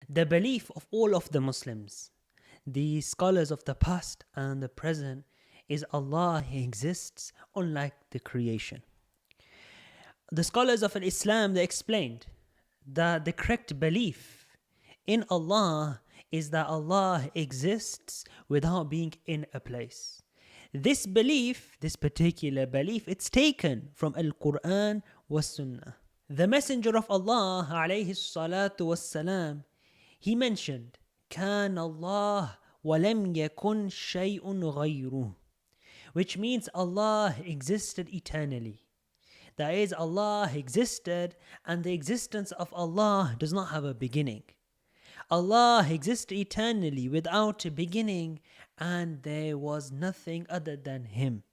The belief of all of the Muslims, the scholars of the past and the present, is Allah exists unlike the creation. The scholars of Islam, they explained that the correct belief in Allah is that Allah exists without being in a place. This belief, this particular belief, it's taken from Al-Quran wa Sunnah. The Messenger of Allah alayhi salatu wassalam, he mentioned, كان الله ولم يكن شيء غيره, which means Allah existed eternally. That is, Allah existed and the existence of Allah does not have a beginning. Allah existed eternally without a beginning and there was nothing other than Him.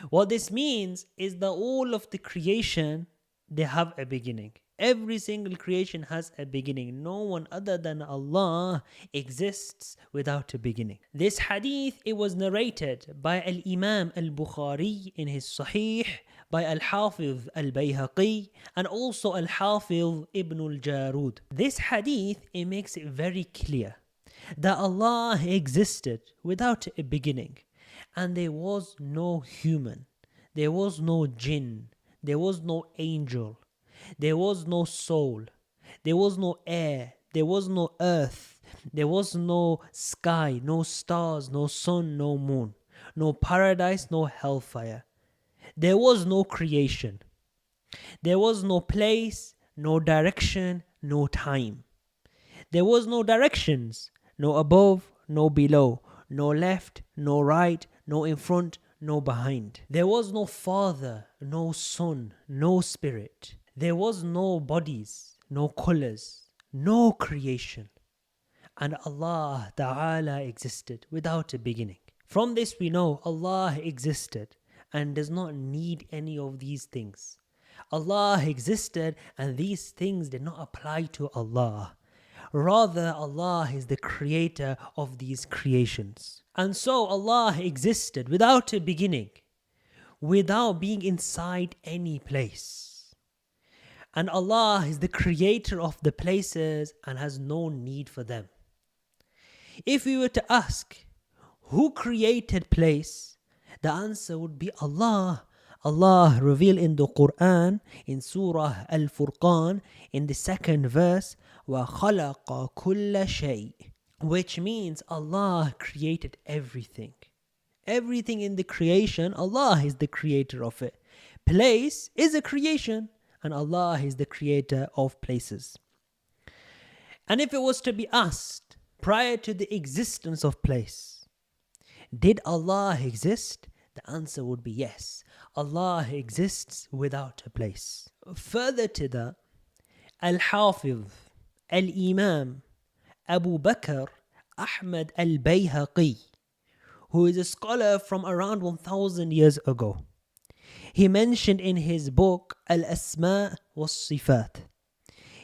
What this means is that all of the creation, they have a beginning. Every single creation has a beginning. No one other than Allah exists without a beginning. This hadith, it was narrated by Al-Imam Al-Bukhari in his Sahih, by Al-Hafiz Al-Bayhaqi, and also Al-Hafiz Ibn Al-Jarud. This hadith, it makes it very clear that Allah existed without a beginning, and there was no human, there was no jinn, there was no angel, there was no soul, there was no air, there was no earth, there was no sky, no stars, no sun, no moon, no paradise, no hellfire. There was no creation. There was no place, no direction, no time. There was no directions, no above, no below, no left, no right, no in front, no behind. There was no father, no son, no spirit. There was no bodies, no colors, no creation. And Allah Ta'ala existed without a beginning. From this we know Allah existed and does not need any of these things. Allah existed and these things did not apply to Allah. Rather, Allah is the creator of these creations. And so Allah existed without a beginning, without being inside any place. And Allah is the creator of the places and has no need for them. If we were to ask, who created place? The answer would be Allah. Allah revealed in the Quran, in Surah Al-Furqan, in the second verse, وَخَلَقَ كُلَّ شَيْءٍ, which means Allah created everything. Everything in the creation, Allah is the creator of it. Place is a creation, and Allah is the creator of places. And if it was to be asked, prior to the existence of place, did Allah exist? The answer would be yes. Allah exists without a place. Further to that, Al-Hafiz, Al-Imam, Abu Bakr, Ahmad Al-Bayhaqi, who is a scholar from around 1000 years ago, he mentioned in his book Al-Asma' was-Sifat,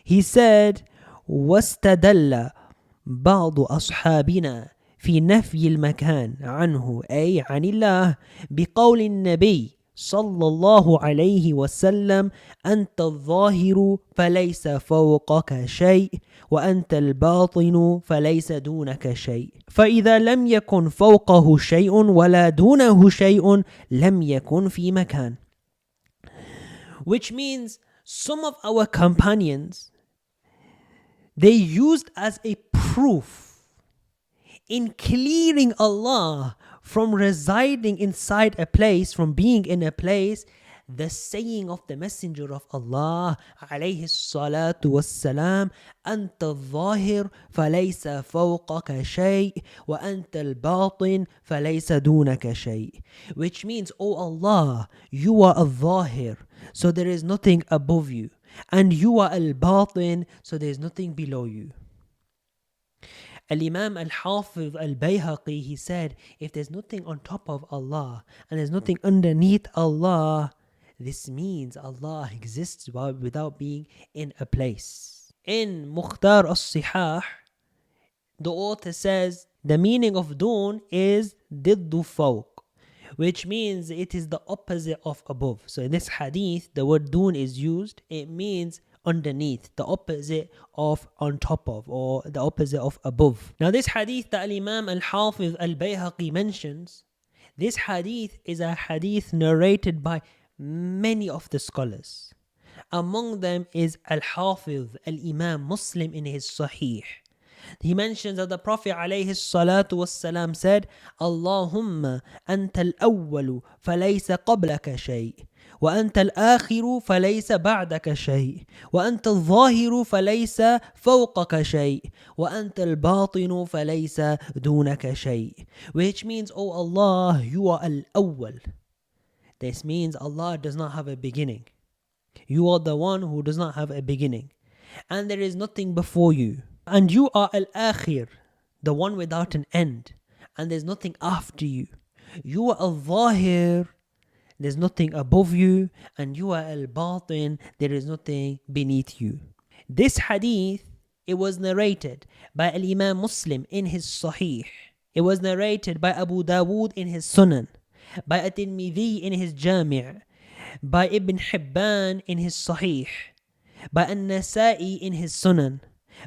he said, وَاسْتَدَلَّ بَعْضُ أَصْحَابِنَا في نفي المكان عنه أي عن الله بقول النبي صلى الله عليه وسلم أنت الظاهر فليس فوقك شيء وأنت الباطن فليس دونك شيء فإذا لم يكن فوقه شيء ولا دونه شيء لم يكن في مكان. Which means some of our companions, they used as a proof in clearing Allah from residing inside a place, from being in a place, the saying of the Messenger of Allah alayhi salatu wassalam, أنت الظاهر فليس فوقك شيء وأنت الباطن فليس دونك شيء. Which means, oh Allah, you are al-Zahir, so there is nothing above you, and you are al-Batin, so there is nothing below you. Al-Imam Al-Hafiz Al-Bayhaqi, he said, if there's nothing on top of Allah and there's nothing underneath Allah, this means Allah exists without being in a place. In Mukhtar As-Sihah, the author says the meaning of dun is diddu fawq, which means it is the opposite of above. So in this hadith, the word dun is used. It means underneath, the opposite of on top of, or the opposite of above. Now this hadith that Imam Al-Hafiz Al-Bayhaqi mentions, this hadith is a hadith narrated by many of the scholars. Among them is Al-Hafiz Al-Imam Muslim in his Sahih. He mentions that the Prophet alayhi salatu wassalam said, Allahumma anta al-awwalu falaysa qablaka shay, wa anta al-akhiru falaysa ba'daka shay, wa anta al-zahiru falaysa fawqaka shay, wa anta al-batinu falaysa dunaka shay. Which means, oh Allah, you are al-awwal. This means Allah does not have a beginning. You are the one who does not have a beginning, and there is nothing before you. And you are al-akhir, the one without an end, and there's nothing after you. You are al-zahir, there's nothing above you, and you are al-batin, there is nothing beneath you. This hadith, it was narrated by Al-Imam Muslim in his Sahih. It was narrated by Abu Dawood in his Sunnah, by At-Tirmidhi in his Jami', by Ibn Hibban in his Sahih, by An-Nasa'i in his Sunan,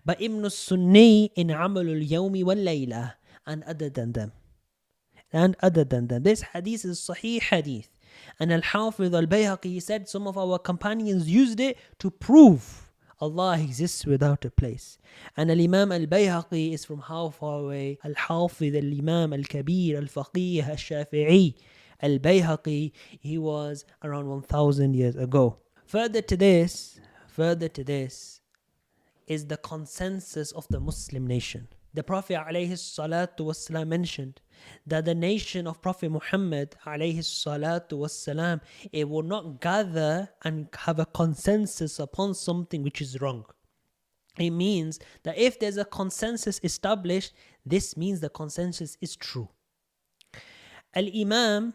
by Ibn Sunni in Amalul Yawmi wal Layla, and other than them. This hadith is Sahih hadith. And Al-Hafiz Al-Bayhaqi said some of our companions used it to prove Allah exists without a place. And Al-Imam Al-Bayhaqi is from how far away? Al-Hafiz Al-Imam Al-Kabir Al-Faqih Al-Shafi'i Al-Bayhaqi, he was around 1000 years ago. Further to this is the consensus of the Muslim nation. The Prophet ﷺ mentioned that the nation of Prophet Muhammad ﷺ, it will not gather and have a consensus upon something which is wrong. It means that if there's a consensus established, this means the consensus is true. Al-Imam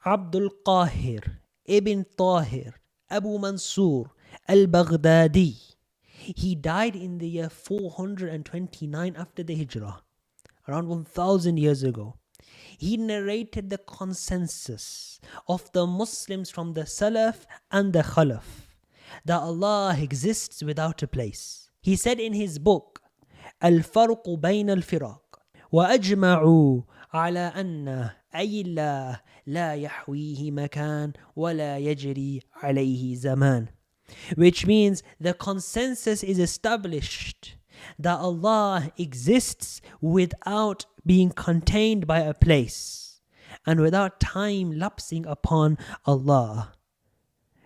Abdul Qahir Ibn Tahir Abu Mansur Al-Baghdadi, he died in the year 429 after the Hijrah, around 1000 years ago. He narrated the consensus of the Muslims from the Salaf and the Khalaf, that Allah exists without a place. He said in his book, Al-Farq Bayn Al-Firaq, وأجمعوا على أن أي الله لا يحويه مكان ولا يجري عليه زمان. Which means the consensus is established that Allah exists without being contained by a place and without time lapsing upon Allah.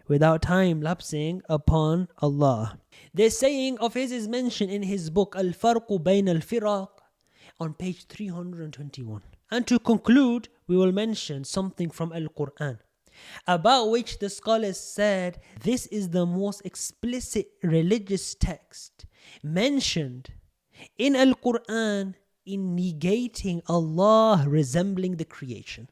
Without time lapsing upon Allah. The saying of his is mentioned in his book Al-Farq Bayn Al-Firaq on page 321. And to conclude, we will mention something from Al-Quran, about which the scholars said this is the most explicit religious text mentioned in Al-Quran in negating Allah resembling the creation.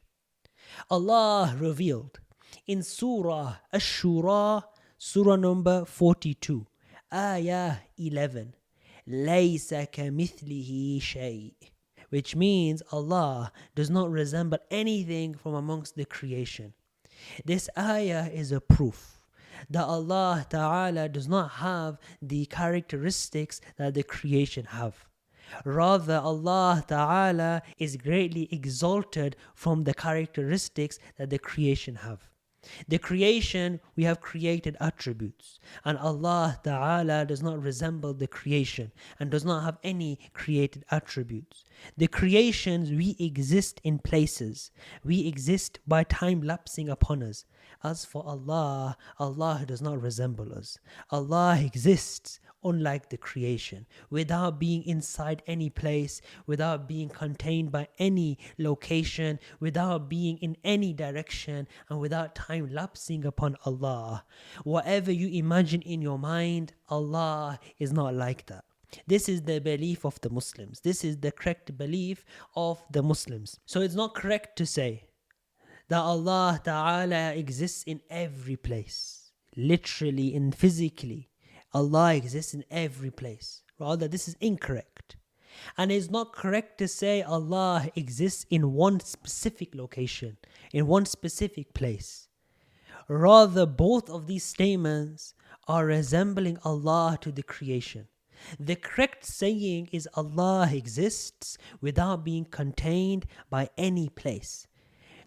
Allah revealed in Surah Ash-Shura, Surah number 42, Ayah 11, Laysa kamithlihi shay', which means Allah does not resemble anything from amongst the creation. This ayah is a proof that Allah Ta'ala does not have the characteristics that the creation have. Rather, Allah Ta'ala is greatly exalted from the characteristics that the creation have. The creation, we have created attributes, and Allah Ta'ala does not resemble the creation and does not have any created attributes. The creations, we exist in places, we exist by time lapsing upon us. As for Allah, Allah does not resemble us. Allah exists unlike the creation, without being inside any place, without being contained by any location, without being in any direction, and without time lapsing upon Allah. Whatever you imagine in your mind, Allah is not like that. This is the belief of the Muslims. This is the correct belief of the Muslims. So it's not correct to say that Allah Ta'ala exists in every place, literally and physically. Allah exists in every place. Rather, this is incorrect. And it's not correct to say Allah exists in one specific location, in one specific place. Rather, both of these statements are resembling Allah to the creation. The correct saying is Allah exists without being contained by any place.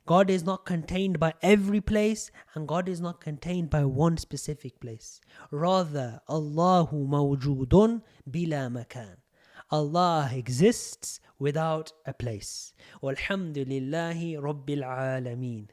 God is not contained by every place, and God is not contained by one specific place. Rather, Allahu mawjudun bila makan. Allah exists without a place. Walhamdulillahi Rabbil Alameen.